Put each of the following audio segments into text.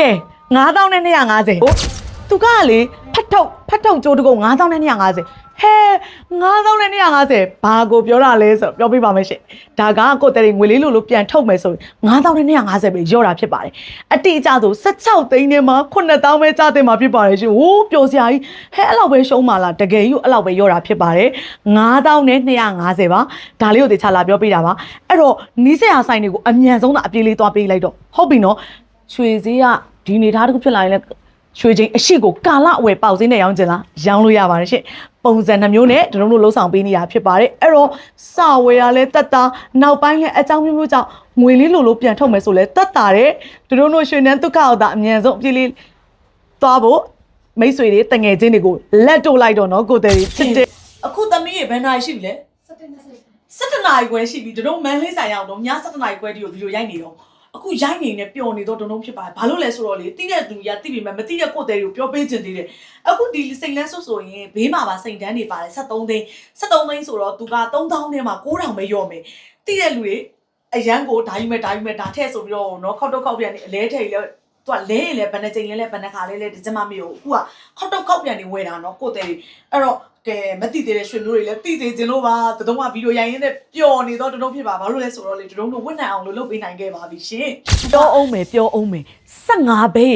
ကဲ9250သူကလေဖတ်ထုတ်ကြိုးတကုတ်9250ဟဲ9250ဘာကိုပြောတာလဲဆိုပြောပြပါမယ်ရှင်ဒါကကိုတဲ့ငွေလေးလိုပြန်ထုတ်မယ်ဆိုရင်9250ပဲရော့တာဖြစ်ပါတယ်အတိအကျဆို16သိန်းနဲ့မှ9000ပဲကြားသိမှာဖြစ်ပါတယ်ရှင်ဟိုးပျော်စရာကြီးဟဲအဲ့လောက်ပဲရှုံးပါလားတကယ်ကြီးအဲ့လောက်ပဲရော့တာဖြစ်ပါတယ်9250ပါဒါလေးကိုတေချာလာပြောပြတာပါအဲ့တော့နီးစရာဆိုင်တွေကိုအမြန်ဆုံးသာအပြေးလေးသွားပေးလိုက်တော့ဟုတ်ပြီနော်ရွှေစည်းကဒီနေသားတစ်ခုဖြစ်လာရင်လည်းရွှေချင်းအရှိကိုကာလအဝယ်ပေါက်စင်းနဲ့ရောင်းချင်လားရောင်းလို့ရပါတယ်ရှင်ပုံစံနှမျိုးနဲ့တို့တို့လှုပ်ဆောင်ပေးနေတာဖြစ်ပါတယ်အဲ့တော့စာဝယ်ရလဲတက်တာနောက်ပိုင်းလဲအကြောင်းမျိုးမျိုးကြောင့်ငွေလေးလိုပြန်ထုတ်မယ်ဆိုလဲတက်တာတဲ့တို့တို့ရွှေနှန်းဒုက္ခအောင်တာအမြန်ဆုံးအပြေးလေးသွားဖို့မိတ်ဆွေတွေတငယ်ချင်းတွေကိုလက်တို့လိုက်တော့နော်ကိုတဲ့ချစ်တဲ့အခုသမီးရေဘယ်နာရှိပြီလဲ17နာရီခွဲရှိပြီတို့မန်းလေးဆိုင်အောင်တော့ည17နာရီခွဲဒီကိုဗီဒီယိုရိုက်နေတော့အခုရိုက်နေနဲ့ပျော်နေတော့တုံတုံဖြစ်ပါတယ်ဘာလို့လဲဆိုတော့လေတိတဲ့သူကြီးကတိပြီမဲ့မတိတဲ့ကိုတဲ့ကိုပြောပေးခြင်းသေးတယ်အခုဒီစိတ်လန်းဆွဆိုရင်ဘေးမှာပါစိတ်တန်းနေပါတယ်73သိန်းဆိုတော့သူက3000ထဲမှာ9000ပဲရော့မယ်တိတဲ့လူတွေအရန်ကိုဓာယူမဲ့ဒါထည့်ဆိုပြီးတော့နော်ခောက်တော့ပြန်နေအလဲထည့်လဲသူကလဲရင်လဲဘယ်နှချိန်လဲဘယ်နှခါလဲဒီစမမေကိုအခုကခောက်ပြန်နေဝယ်တာနော်ကိုတဲ့အဲ့တော့ကဲမသိသေးတဲ့ရွှေမျိုးတွေလည်းသိသေးခြင်းလို့ပါတုံးကဗီဒီယိုရိုက်ရင်းနဲ့ပျော်နေတော့တုံးဖြစ်ပါဘာလို့လဲဆိုတော့လေတုံးတို့ဝတ်နိုင်အောင်လုပ်ပေးနိုင်ခဲ့ပါပြီရှင်ပြောအောင်မယ်15ဘဲ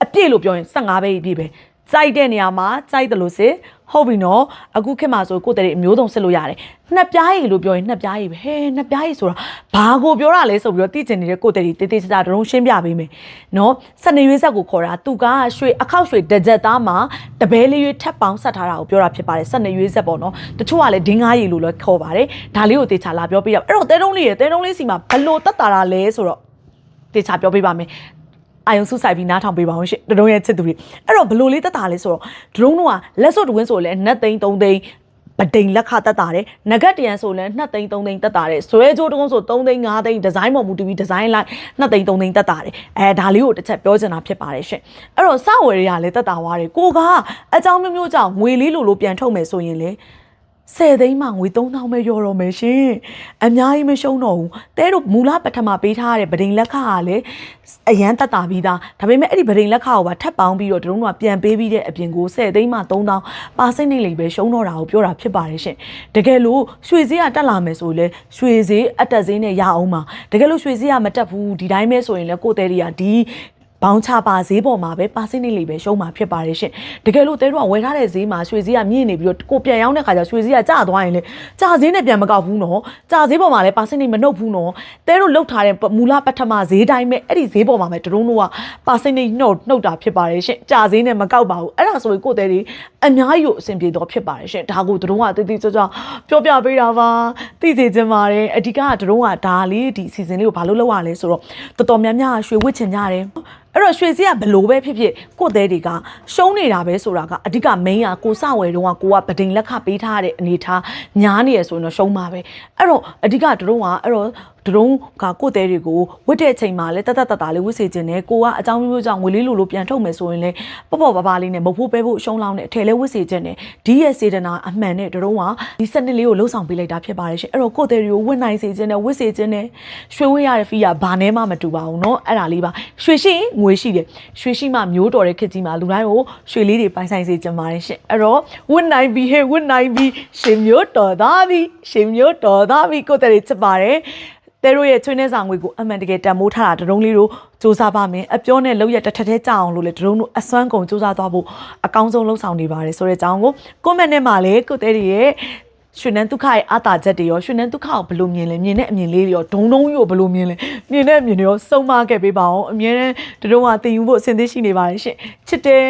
အပြည့်လို့ပြောရင်15ဘဲပြည့်ပဲကြိုက်တဲ့နေရာမှာကြိုက်တယ်လို့စစ်ဟုတ်ပြီနော်အခုခေတ်မှာဆိုကိုတဲ့အမျိုးစုံစစ်လို့ရတယ်နှစ်ပြားရည်လို့ပြောရင်နှစ်ပြားရည်ပဲဟဲနှစ်ပြားရည်ဆိုတာဘာကိုပြောတာလဲဆိုပြီးတော့သိချင်နေတဲ့ကိုတဲ့တေးသေးစားတုံးရှင်းပြပေးမယ်နော်12ရွေးဆက်ကိုခေါ်တာသူကရွှေအခောက်ရွှေတစ်ကြက်သားမှာတပဲလေးရွေးထပ်ပေါင်းဆက်ထားတာကိုပြောတာဖြစ်ပါတယ်12ရွေးဆက်ပေါ့နော်တချို့ကလည်းဒင်းကားရည်လို့လည်းခေါ်ပါတယ်ဒါလေးကိုတေချာလာပြောပြရအဲ့တော့တဲတုံးလေးစီမှာဘလို့တက်တာတာလဲဆိုတော့တေချာပြောပြပါမယ်အာယုံစုဆိုင်ပြီးနားထောင်ပေးပါအောင်ရှင်တုံးရဲ့ချစ်သူတွေအဲ့တော့ဘလို့လေးတက်တာလဲဆိုတော့ဒရုန်းတို့ကလက်စွပ်တဝင်းဆိုလဲ2သိန်း3သိန်းပဒိန်လက်ခတက်တာတယ်နဂတ်တရန်ဆိုလဲ2သိန်း3သိန်းတက်တာတယ်ဇွဲကြိုးတုံးဆို3သိန်း5သိန်းဒီဇိုင်းပေါ်မူတည်ပြီးဒီဇိုင်းလိုက်2သိန်း3သိန်းတက်တာတယ်ဒါလေးကိုတစ်ချက်ပြောချင်တာဖြစ်ပါတယ်ရှင်အဲ့တော့စဝယ်ရလည်းတက်တာသွားတယ်ကိုကအကြောင်းမျိုးမျိုးကြောင့်ငွေလေးလိုပြန်ထုတ်မယ်ဆိုရင်လေ10သိန်းမှငွေ3000ပဲရော်တော့မယ်ရှင်အများကြီးမရှုံးတော့ဘူးတဲတို့မူလပထမပေးထားတဲ့ဗဒိန်လက်ခကလည်းအရန်တက်တာပြီးသားဒါပေမဲ့အဲ့ဒီဗဒိန်လက်ခကိုပါထပ်ပေါင်းပြီးတော့တို့ကပြန်ပေးပြီးတဲ့အပြင်ကို10သိန်းမှ3000ပါစိတ်နေလိမ့်ပဲရှုံးတော့တာကိုပြောတာဖြစ်ပါတယ်ရှင်တကယ်လို့ရွှေဈေးကတက်လာမယ်ဆိုလေရွှေဈေးအတက်ဈေးနဲ့ရအောင်ပါတကယ်လို့ရွှေဈေးကမတက်ဘူးဒီတိုင်းပဲဆိုရင်လေကိုတဲတွေကဒီဘောင်းချပါဈေးပေါ်မှာပဲပါစိတ်နေလိမ့်ပဲရှုံးမှာဖြစ်ပါတယ်ရှင်တကယ်လို့တဲတို့ကဝယ်ထားတဲ့ဈေးမှာရွှေဈေးကမြင့်နေပြီးတော့ကိုပြန်ရောက်တဲ့ခါကျရွှေဈေးကကျသွားရင်လေကျဈေးနဲ့ပြန်မကောက်ဘူးနော်ကျဈေးပေါ်မှာလည်းပါစိတ်နေမနှုတ်ဘူးနော်တဲတို့လောက်ထားတဲ့မူလပထမဈေးတိုင်းပဲအဲ့ဒီဈေးပေါ်မှာပဲတို့ကပါစိတ်နေနှုတ်တာဖြစ်ပါတယ်ရှင်ကျဈေးနဲ့မကောက်ပါဘူးအဲ့ဒါဆိုရင်ကိုတဲတွေအများကြီးကိုအဆင်ပြေတော့ဖြစ်ပါတယ်ရှင်ဒါကိုတို့ကတိတိကျကျပြောပြပေးတာပါသိစေချင်ပါတယ်အဓိကတို့ကဒါလေးဒီအစီအစဉ်လေးကိုဘာလို့လုပ်ရလဲဆိုတော့တော်တော်များများရွှေဝစ်ချင်ကြတယ်အဲ့တော့ရွှေစည်းကဘလို့ပဲဖြစ်ဖြစ်ကို့သေးတွေကရှုံးနေတာပဲဆိုတာကအဓိက main ကကိုစဝယ်တော့ကိုကဗဒိန်လက်ခပေးထားတဲ့အနေထားညားနေရဆိုရင်တော့ရှုံးပါပဲအဲ့တော့အဓိကတို့ကအဲ့တော့ဒရုန်းကကို့သေးတွေကိုဝတ်တဲ့အချိန်မှာလဲတလေးဝတ်စေခြင်းနဲ့ကိုကအကြောင်းမျိုးကြောင့်ငွေလေးလိုပြန်ထုတ်မယ်ဆိုရင်လဲပေါ့ပါလေးနဲ့မဟုတ်ပဲဖို့ရှုံးလောင်းနဲ့အထည်လဲဝတ်စေခြင်းနဲ့ဒီရဲ့စေတနာအမှန်နဲ့ဒရုန်းကဒီစနစ်လေးကိုလှုပ်ဆောင်ပေးလိုက်တာဖြစ်ပါတယ်ရှင်အဲ့တော့ကို့သေးတွေကိုဝတ်နိုင်စေခြင်းနဲ့ဝတ်စေခြင်းနဲ့ရွှေဝတ်ရတဲ့ဖီးကဘာနဲ့မှမတူပါဘူးเนาะအဲ့ဒါလေးပါရွှေရှိငွေရှိတယ်ရွှေရှိမှမျိုးတော်တဲ့ခေတ်ကြီးမှာလူတိုင်းကိုရွှေလေးတွေပိုင်ဆိုင်စေခြင်းပါတယ်ရှင်အဲ့တော့ဝတ်နိုင်ပြီရှင်မျိုးတော်သားပြီကို့သေးတွေချစ်ပါတယ်တဲတို့ရဲ့ချွေးနှဲဆောင်ငွေကိုအမှန်တကယ်တန်မိုးထားတာဒရုန်းလေးတို့စူးစမ်းပါမယ်အပြောနဲ့လောက်ရတစ်ထက်ထဲကြအောင်လို့လေဒရုန်းတို့အစွမ်းကုန်စူးစမ်းသွားဖို့အကောင်းဆုံးလှုပ်ဆောင်နေပါတယ်ဆိုတဲ့အကြောင်းကိုကွန်မန့်ထဲမှာလည်းကိုတဲတွေရဲ့ရွှေနှန်းဒုက္ခရဲ့အာသာချက်တွေရောရွှေနှန်းဒုက္ခကိုဘယ်လိုမြင်လဲမြင်တဲ့အမြင်လေးတွေရောဒုံရောဘယ်လိုမြင်လဲမြင်တဲ့အမြင်တွေရောစုံမခဲ့ပေးပါအောင်အမြဲတမ်းတို့ကတင်ယူဖို့အဆင်သင့်ရှိနေပါတယ်ရှင်ချစ်တယ်